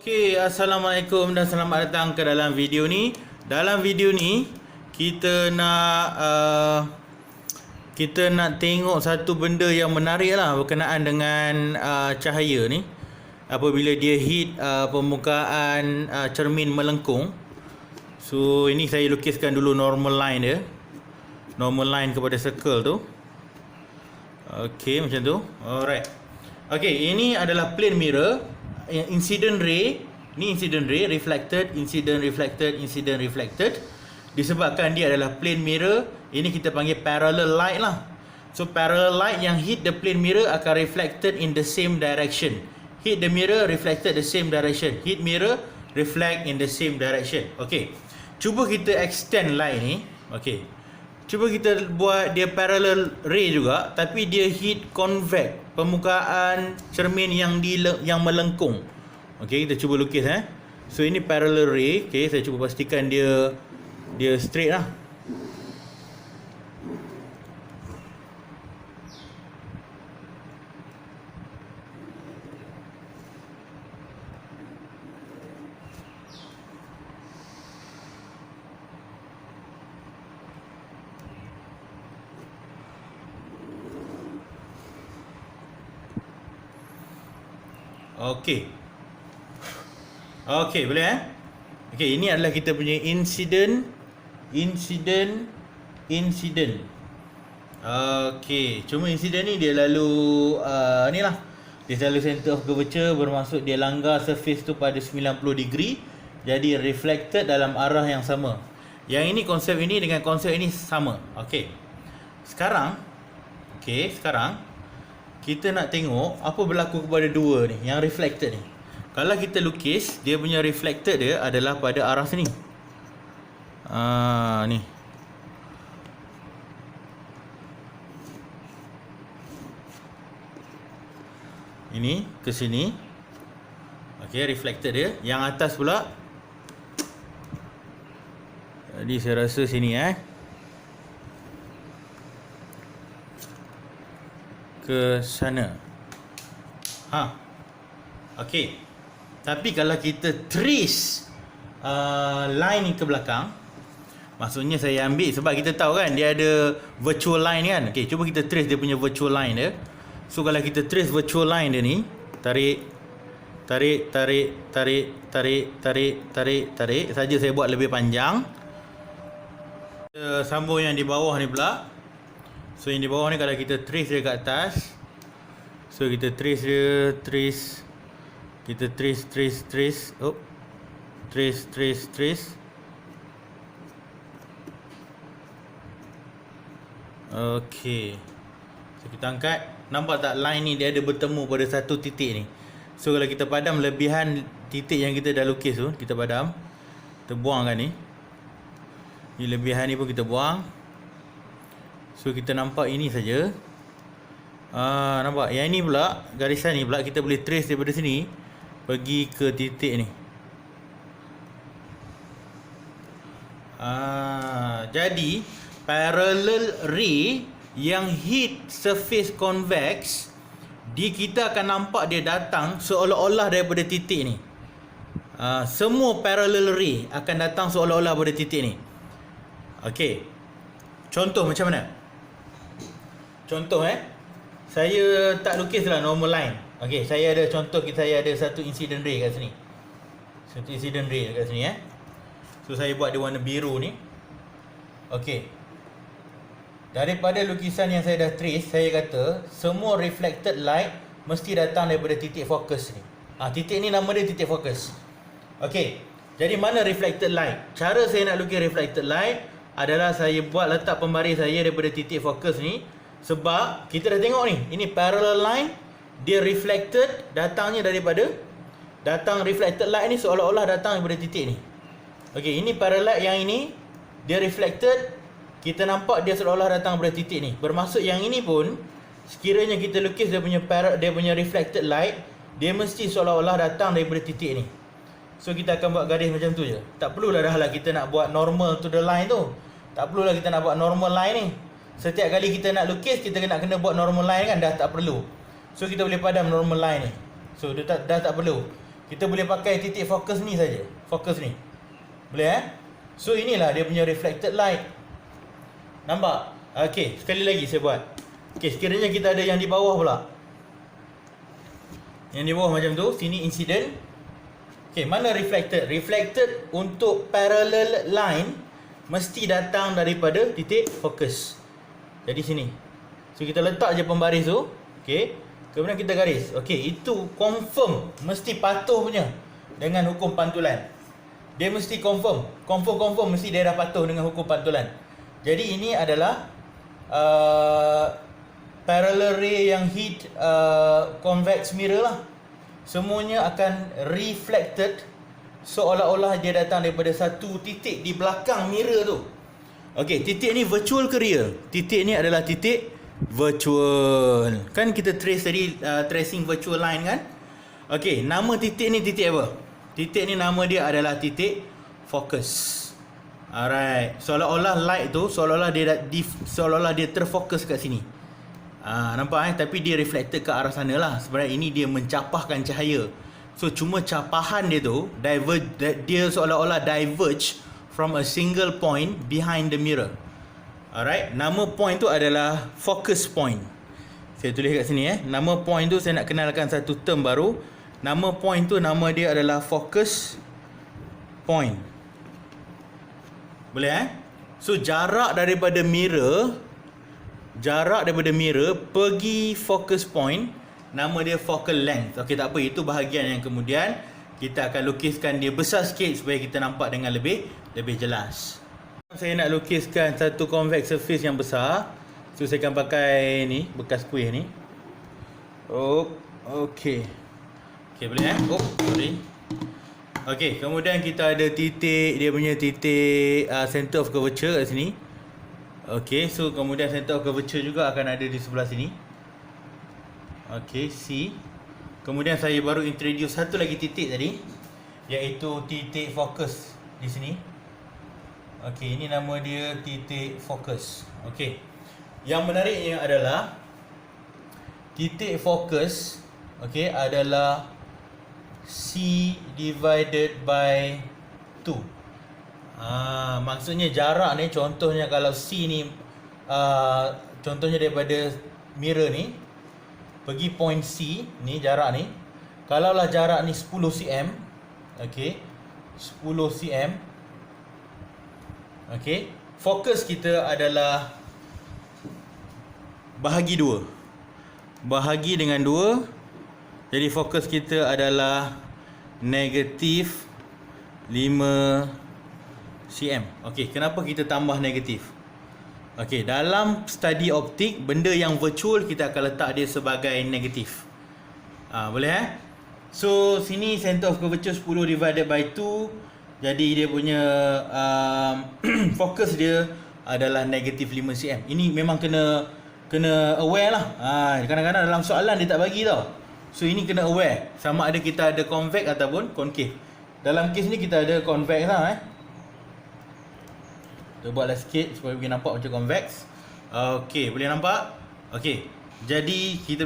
Okay, Assalamualaikum dan selamat datang ke dalam video ni. Dalam video ni kita nak tengok satu benda yang menarik lah berkenaan dengan cahaya ni. Apabila dia hit permukaan cermin melengkung. So ini saya lukiskan dulu normal line dia. Normal line kepada circle tu. Okay, macam tu. Alright. Okay, ini adalah plane mirror. Incident ray, ni incident ray, reflected, incident reflected, incident reflected. Disebabkan dia adalah plane mirror, ini kita panggil parallel light lah. So parallel light yang hit the plane mirror akan reflected in the same direction. Hit the mirror, reflected the same direction. Hit mirror, reflect in the same direction. Okay, cuba kita extend light ni. Okay, cuba kita buat dia parallel ray juga, tapi dia hit convex, permukaan cermin yang melengkung. Okey, kita cuba lukis So ini parallel ray. Okey, saya cuba pastikan dia straight lah. Okey. Okey, boleh Okey, ini adalah kita punya incident. Okey, cuma incident ni dia lalu ni lah. Dia selalu center of curvature, bermaksud dia langgar surface tu pada 90 degree. Jadi reflected dalam arah yang sama. Yang ini konsep ini dengan konsep ini sama. Okey. Sekarang kita nak tengok apa berlaku kepada dua ni, yang reflected ni. Kalau kita lukis, dia punya reflected dia adalah pada arah sini. Ni. Ini ke sini. Okey, reflected dia. Yang atas pula. Jadi saya rasa sini ke sana. Okey. Tapi kalau kita trace line ni ke belakang, maksudnya saya ambil, sebab kita tahu kan dia ada virtual line kan. Okey, cuba kita trace dia punya virtual line dia. So kalau kita trace virtual line dia ni, tarik saja, saya buat lebih panjang. Kita sambung yang di bawah ni pula. So yang di bawah ni kalau kita trace dia kat atas, so kita trace dia, kita trace. Trace. Okey. So kita angkat, nampak tak line ni dia ada bertemu pada satu titik ni. So kalau kita padam lebihan titik yang kita dah lukis tu, kita padam, kita buangkan ni. Ni lebihan ni pun kita buang. So kita nampak ini saja. Nampak? Yang ini pula, garisan ni pula kita boleh trace daripada sini pergi ke titik ni. Jadi parallel ray yang hit surface convex, kita akan nampak dia datang seolah-olah daripada titik ni. Semua parallel ray akan datang seolah-olah pada titik ni. Okey. Contoh macam mana? Contoh saya tak lukislah normal line. Okey, saya ada contoh, saya ada satu incident ray kat sini. Satu incident ray kat sini So saya buat dia warna biru ni. Okey. Daripada lukisan yang saya dah trace, saya kata semua reflected light mesti datang daripada titik fokus ni. Titik ni nama dia titik fokus. Okey. Jadi mana reflected light? Cara saya nak lukis reflected light adalah saya buat letak pembaris saya daripada titik fokus ni. Sebab kita dah tengok ni, ini parallel line, dia reflected, datang reflected light ni seolah-olah datang daripada titik ni. Okey, ini parallel yang ini, dia reflected, kita nampak dia seolah-olah datang daripada titik ni. Bermaksud yang ini pun, sekiranya kita lukis dia punya reflected light, dia mesti seolah-olah datang daripada titik ni. So kita akan buat garis macam tu je. Tak perlulah dah lah kita nak buat normal to the line tu. Tak perlulah kita nak buat normal line ni. Setiap kali kita nak lukis, kita kena buat normal line kan, dah tak perlu. So kita boleh padam normal line ni. So dah tak perlu. Kita boleh pakai titik fokus ni saja. Fokus ni. Boleh So inilah dia punya reflected light. Nampak? Okey, sekali lagi saya buat. Okey, sekiranya kita ada yang di bawah pula. Yang di bawah macam tu, sini incident. Okey, mana reflected? Reflected untuk parallel line mesti datang daripada titik fokus. Jadi sini. So kita letak je pembaris tu. Okey. Kemudian kita garis. Okey, itu confirm, mesti patuh punya dengan hukum pantulan. Dia mesti confirm mesti dia dah patuh dengan hukum pantulan. Jadi ini adalah parallel ray yang hit convex mirror lah. Semuanya akan reflected seolah-olah dia datang daripada satu titik di belakang mirror tu. Okey, titik ni virtual ke real? Titik ni adalah titik virtual. Kan kita trace tadi, tracing virtual line kan? Okey, nama titik ni titik apa? Titik ni nama dia adalah titik fokus. Alright, seolah-olah light tu seolah-olah dia terfokus kat sini. Nampak tapi dia reflected ke arah sana lah. Sebenarnya ini dia mencapahkan cahaya. So cuma capahan dia tu dia seolah-olah diverge from a single point behind the mirror. Alright, nama point tu adalah focus point. Saya tulis kat sini Nama point tu saya nak kenalkan satu term baru. Nama point tu nama dia adalah focus point. Boleh So jarak daripada mirror pergi focus point, nama dia focal length. Okey, tak apa, itu bahagian yang kemudian kita akan lukiskan dia besar sikit supaya kita nampak dengan lebih jelas. Saya nak lukiskan satu convex surface yang besar. So saya akan pakai ni, bekas kuih ni. Okey, boleh sorry. Okey, kemudian kita ada titik, dia punya titik center of curvature kat sini. Okey, so kemudian center of curvature juga akan ada di sebelah sini. Okey, C. Kemudian saya baru introduce satu lagi titik tadi, iaitu titik fokus di sini. Okey, ini nama dia titik fokus. Okey. Yang menariknya adalah titik fokus adalah C divided by 2. Maksudnya jarak ni, contohnya kalau C ni contohnya daripada mirror ni pergi point C ni, jarak ni, kalaulah jarak ni 10 cm, 10 cm, fokus kita adalah bahagi 2. Bahagi dengan 2. Jadi fokus kita adalah negatif 5 cm. Kenapa kita tambah negatif? Dalam study optik, benda yang virtual kita akan letak dia sebagai negatif. Boleh So sini center of curvature 10 divided by 2. Jadi dia punya fokus dia adalah negatif 5 cm. Ini memang kena aware lah. Kadang-kadang dalam soalan dia tak bagi tau. So ini kena aware, sama ada kita ada convex ataupun concave. Dalam kes ni kita ada convex lah. Kita buatlah sikit supaya kita nampak macam convex. Boleh nampak? Jadi kita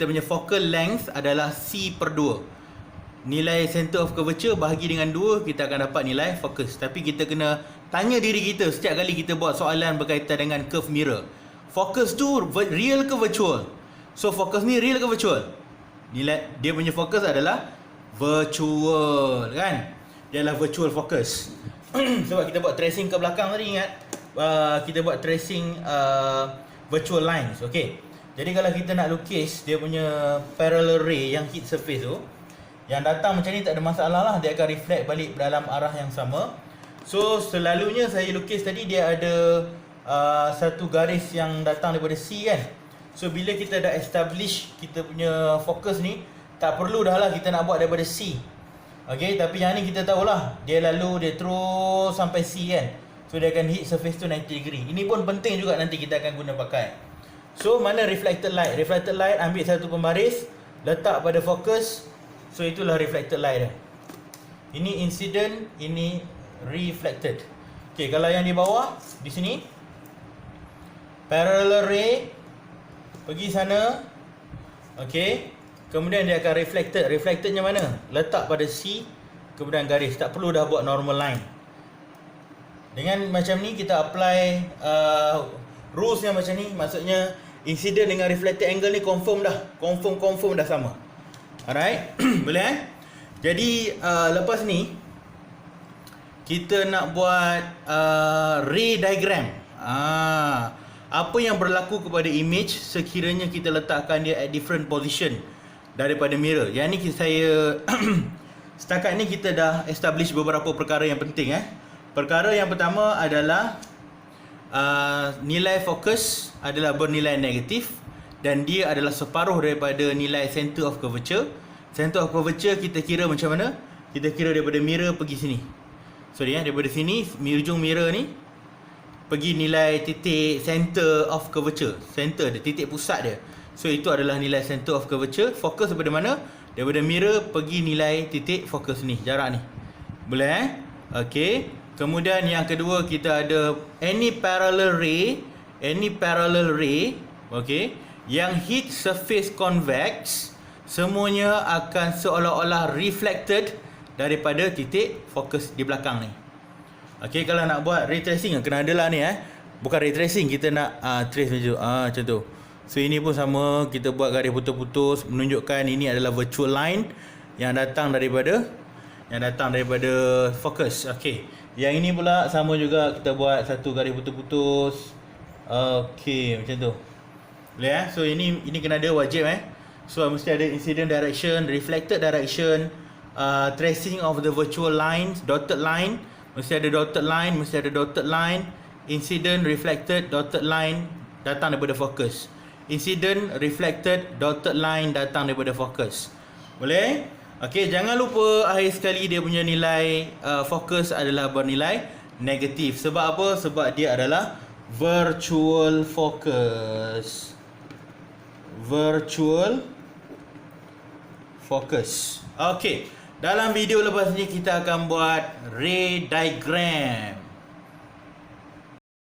punya focal length adalah C per 2. Nilai center of curvature bahagi dengan 2, kita akan dapat nilai fokus. Tapi kita kena tanya diri kita setiap kali kita buat soalan berkaitan dengan curve mirror, fokus tu real ke virtual? So fokus ni real ke virtual? Nilai dia punya fokus adalah virtual kan? Dia adalah virtual focus. Sebab kita buat tracing ke belakang tadi, ingat kita buat tracing virtual lines. Jadi kalau kita nak lukis dia punya parallel ray yang hit surface tu, yang datang macam ni tak ada masalah lah, dia akan reflect balik dalam arah yang sama. So selalunya saya lukis tadi dia ada satu garis yang datang daripada C kan. So bila kita dah establish kita punya fokus ni, tak perlu dah lah kita nak buat daripada C. Tapi yang ni kita tahulah, dia terus sampai C kan. So dia akan hit surface tu 90 degree. Ini pun penting juga, nanti kita akan guna pakai. So mana reflected light? Reflected light, ambil satu pembaris, letak pada fokus. So itulah reflected light dia. Ini incident, ini reflected. Kalau yang di bawah, di sini parallel ray pergi sana. kemudian dia akan reflected. Reflectednya mana? Letak pada C, kemudian garis. Tak perlu dah buat normal line. Dengan macam ni kita apply rulesnya macam ni. Maksudnya incident dengan reflected angle ni confirm dah. Confirm dah sama. Alright. Boleh Jadi lepas ni kita nak buat ray diagram. Apa yang berlaku kepada image sekiranya kita letakkan dia at different position daripada mirror. Yang ni saya setakat ni kita dah establish beberapa perkara yang penting. Perkara yang pertama adalah nilai fokus adalah bernilai negatif dan dia adalah separuh daripada nilai center of curvature. Center of curvature kita kira macam mana? Kita kira daripada mirror pergi sini. Daripada sini, ujung mirror ni pergi nilai titik center of curvature. Center dia, titik pusat dia. So itu adalah nilai center of curvature. Fokus daripada mana? Daripada mirror pergi nilai titik fokus ni, jarak ni. Boleh Okey. Kemudian yang kedua kita ada any parallel ray, okey, yang hit surface convex, semuanya akan seolah-olah reflected daripada titik fokus di belakang ni. Okey, kalau nak buat ray tracing kena ada lah ni Bukan ray tracing, kita nak trace macam tu. So ini pun sama, kita buat garis putus-putus menunjukkan ini adalah virtual line yang datang daripada fokus. Okey. Yang ini pula sama juga, kita buat satu garis putus-putus. Okey, macam tu. Boleh So ini kena ada, wajib So mesti ada incident direction, reflected direction, tracing of the virtual lines, dotted line, mesti ada dotted line, incident, reflected, dotted line datang daripada fokus. Incident, reflected, dotted line datang daripada fokus. Boleh? Okey, jangan lupa akhir sekali dia punya nilai fokus adalah bernilai negatif. Sebab apa? Sebab dia adalah virtual focus. Okey. Dalam video lepas ni kita akan buat ray diagram.